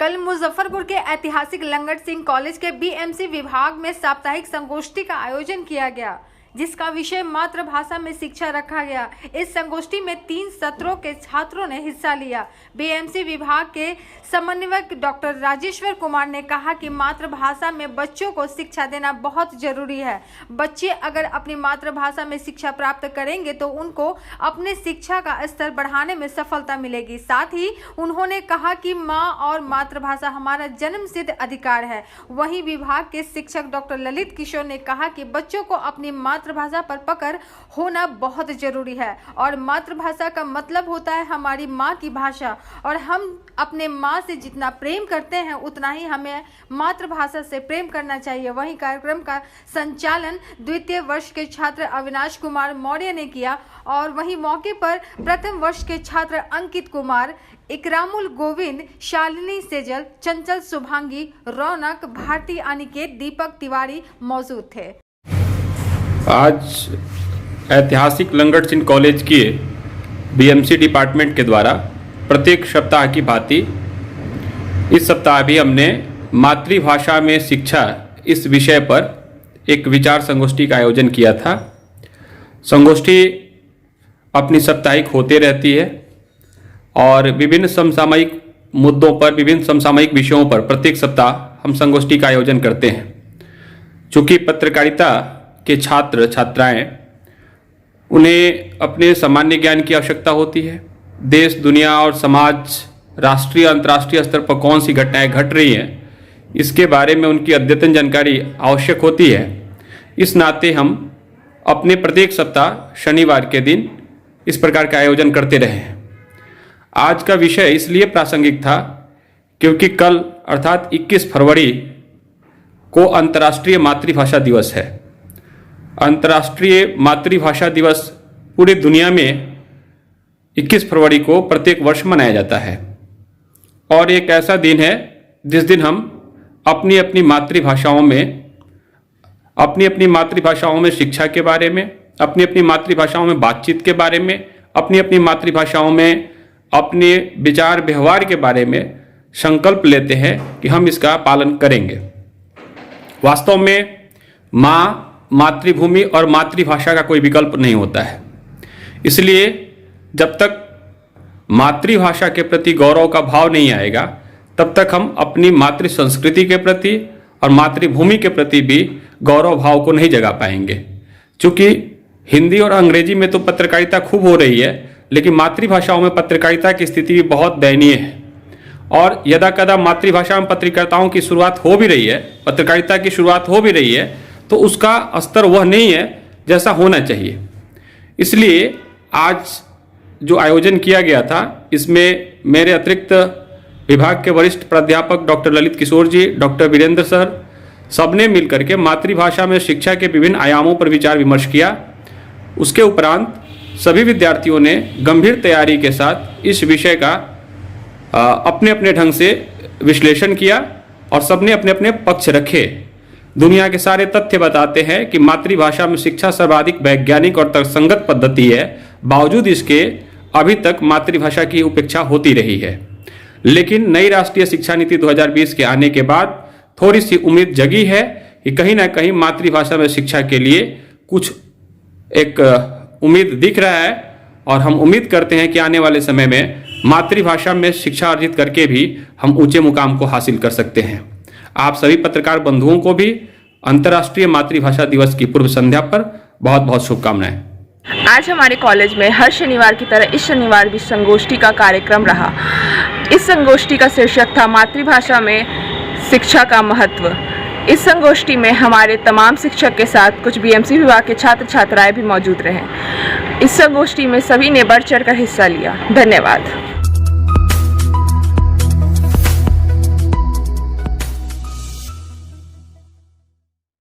कल मुजफ्फरपुर के ऐतिहासिक लंगट सिंह कॉलेज के बीएमसी विभाग में साप्ताहिक संगोष्ठी का आयोजन किया गया, जिसका विषय मातृभाषा में शिक्षा रखा गया। इस संगोष्ठी में 3 सत्रों के छात्रों ने हिस्सा लिया। बीएमसी विभाग के समन्वयक डॉक्टर राजेश्वर कुमार ने कहा कि मातृभाषा में बच्चों को शिक्षा देना बहुत जरूरी है। बच्चे अगर अपनी मातृभाषा में शिक्षा प्राप्त करेंगे तो उनको अपने शिक्षा का स्तर बढ़ाने में सफलता मिलेगी। साथ ही उन्होंने कहा कि माँ और मातृभाषा हमारा जन्मसिद्ध अधिकार है। वहीं विभाग के शिक्षक डॉक्टर ललित किशोर ने कहा कि बच्चों को अपनी मातृभाषा पर पकड़ होना बहुत जरूरी है और मातृभाषा का मतलब होता है हमारी माँ की भाषा, और हम अपने माँ से जितना प्रेम करते हैं उतना ही हमें मातृभाषा से प्रेम करना चाहिए। वहीं कार्यक्रम का संचालन द्वितीय वर्ष के छात्र अविनाश कुमार मौर्य ने किया और वहीं मौके पर प्रथम वर्ष के छात्र अंकित कुमार, इकरामुल गोविंद, शालिनी सेजल, चंचल शुभांगी, रौनक, भारती अनिकेत, दीपक तिवारी मौजूद थे। आज ऐतिहासिक लंगट सिंह कॉलेज के बीएमसी डिपार्टमेंट के द्वारा प्रत्येक सप्ताह की भांति इस सप्ताह भी हमने मातृभाषा में शिक्षा इस विषय पर एक विचार संगोष्ठी का आयोजन किया था। संगोष्ठी अपनी साप्ताहिक होते रहती है और विभिन्न समसामयिक मुद्दों पर, विभिन्न समसामयिक विषयों पर प्रत्येक सप्ताह हम संगोष्ठी का आयोजन करते हैं। चूँकि पत्रकारिता के छात्र छात्राएं, उन्हें अपने सामान्य ज्ञान की आवश्यकता होती है। देश, दुनिया और समाज, राष्ट्रीय अंतर्राष्ट्रीय स्तर पर कौन सी घटनाएं घट रही हैं, इसके बारे में उनकी अद्यतन जानकारी आवश्यक होती है। इस नाते हम अपने प्रत्येक सप्ताह शनिवार के दिन इस प्रकार का आयोजन करते रहे हैं। आज का विषय इसलिए प्रासंगिक था क्योंकि कल अर्थात 21 फरवरी को अंतर्राष्ट्रीय मातृभाषा दिवस है। अंतर्राष्ट्रीय मातृभाषा दिवस पूरी दुनिया में 21 फरवरी को प्रत्येक वर्ष मनाया जाता है और एक ऐसा दिन है जिस दिन हम अपनी अपनी मातृभाषाओं में शिक्षा के बारे में, अपनी अपनी मातृभाषाओं में बातचीत के बारे में, अपनी अपनी मातृभाषाओं में अपने विचार व्यवहार के बारे में संकल्प लेते हैं कि हम इसका पालन करेंगे। वास्तव में माँ, मातृभूमि और मातृभाषा का कोई विकल्प नहीं होता है। इसलिए जब तक मातृभाषा के प्रति गौरव का भाव नहीं आएगा तब तक हम अपनी मातृ संस्कृति के प्रति और मातृभूमि के प्रति भी गौरव भाव को नहीं जगा पाएंगे। क्योंकि हिंदी और अंग्रेजी में तो पत्रकारिता खूब हो रही है, लेकिन मातृभाषाओं में पत्रकारिता की स्थिति भी बहुत दयनीय है और यदा कदा मातृभाषा में पत्रकारिताओं की शुरुआत हो भी रही है, पत्रकारिता की शुरुआत हो भी रही है, तो उसका स्तर वह नहीं है जैसा होना चाहिए। इसलिए आज जो आयोजन किया गया था, इसमें मेरे अतिरिक्त विभाग के वरिष्ठ प्राध्यापक डॉक्टर ललित किशोर जी, डॉक्टर वीरेंद्र सर, सबने मिलकर के मातृभाषा में शिक्षा के विभिन्न आयामों पर विचार विमर्श किया। उसके उपरांत सभी विद्यार्थियों ने गंभीर तैयारी के साथ इस विषय का अपने अपने ढंग से विश्लेषण किया और सबने अपने अपने पक्ष रखे। दुनिया के सारे तथ्य बताते हैं कि मातृभाषा में शिक्षा सर्वाधिक वैज्ञानिक और तर्कसंगत पद्धति है। बावजूद इसके अभी तक मातृभाषा की उपेक्षा होती रही है। लेकिन नई राष्ट्रीय शिक्षा नीति 2020 के आने के बाद थोड़ी सी उम्मीद जगी है कि कहीं ना कहीं मातृभाषा में शिक्षा के लिए कुछ एक उम्मीद दिख रहा है और हम उम्मीद करते हैं कि आने वाले समय में मातृभाषा में शिक्षा अर्जित करके भी हम ऊंचे मुकाम को हासिल कर सकते हैं। आप सभी पत्रकार बंधुओं को भी अंतर्राष्ट्रीय मातृभाषा दिवस की पूर्व संध्या पर बहुत बहुत शुभकामनाएं। आज हमारे कॉलेज में हर शनिवार की तरह इस शनिवार भी संगोष्ठी का कार्यक्रम रहा। इस संगोष्ठी का शीर्षक था मातृभाषा में शिक्षा का महत्व। इस संगोष्ठी में हमारे तमाम शिक्षक के साथ कुछ बीएमसी विभाग के छात्र छात्राएं भी मौजूद रहे। इस संगोष्ठी में सभी ने बढ़ चढ़कर हिस्सा लिया। धन्यवाद।